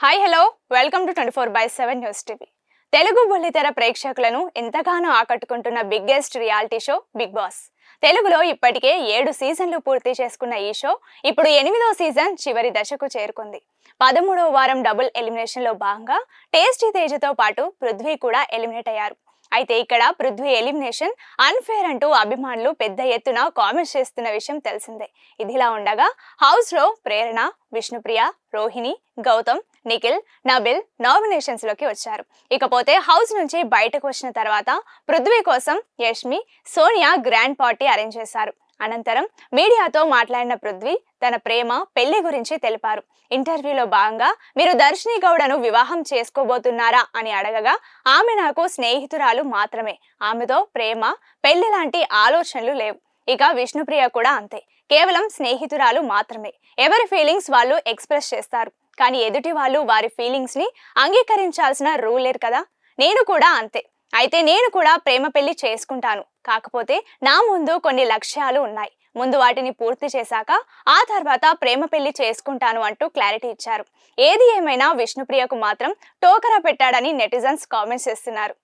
Hi hello welcome to 24/7 news TV. Telugu బుల్లితెర ప్రేక్షకులను ఎంతగానో ఆకట్టుకుంటున్న biggest reality show big boss. తెలుగులో ఇప్పటికే 7 సీజన్లు పూర్తి చేసుకున్న ఈ షో ఇప్పుడు 8వ సీజన్ చివరి దశకు చేరుకుంది. 13వ వారం డబుల్ ఎలిమినేషన్ లో భాగంగా టేస్టీ తేజతో పాటు పృథ్వీ కూడా ఎలిమినేట్ అయ్యారు. అయితే ఇక్కడ పృథ్వీ ఎలిమినేషన్ అన్ఫేర్ అంటూ అభిమానులు పెద్ద ఎత్తున కామెంట్స్ చేస్తున్న విషయం తెలిసిందే. ఇదిలా ఉండగా హౌస్ లో ప్రేరణ, విష్ణుప్రియ, రోహిణి, గౌతమ్, నిఖిల్, నబిల్ నామినేషన్స్ లోకి వచ్చారు. ఇకపోతే హౌస్ నుంచి బయటకు వచ్చిన తర్వాత పృథ్వీ కోసం Yashmi, Sonia grand party arrange చేశారు. అనంతరం మీడియాతో మాట్లాడిన పృథ్వీ తన ప్రేమ, పెళ్లి గురించి తెలిపారు. ఇంటర్వ్యూలో భాగంగా మీరు దర్శిని గౌడను వివాహం చేసుకోబోతున్నారా అని అడగగా ఆమె నాకు స్నేహితురాలు మాత్రమే, ఆమెతో ప్రేమ, పెళ్లి లాంటి ఆలోచనలు లేవు. ఇక విష్ణుప్రియ కూడా అంతే, కేవలం స్నేహితురాలు మాత్రమే. ఎవరి ఫీలింగ్స్ వాళ్ళు ఎక్స్ప్రెస్ చేస్తారు, కానీ ఎదుటి వాళ్ళు వారి ఫీలింగ్స్ ని అంగీకరించాల్సిన రూల్ లేదు కదా. నేను కూడా అంతే. అయితే నేను కూడా ప్రేమ పెళ్లి చేసుకుంటాను, కాకపోతే నా ముందు కొన్ని లక్ష్యాలు ఉన్నాయి. ముందు వాటిని పూర్తి చేశాక ఆ తర్వాత ప్రేమ పెళ్లి చేసుకుంటాను అంటూ క్లారిటీ ఇచ్చారు. ఏది ఏమైనా విష్ణుప్రియకు మాత్రం టోకరా పెట్టాడని నెటిజన్స్ కామెంట్స్ చేస్తున్నారు.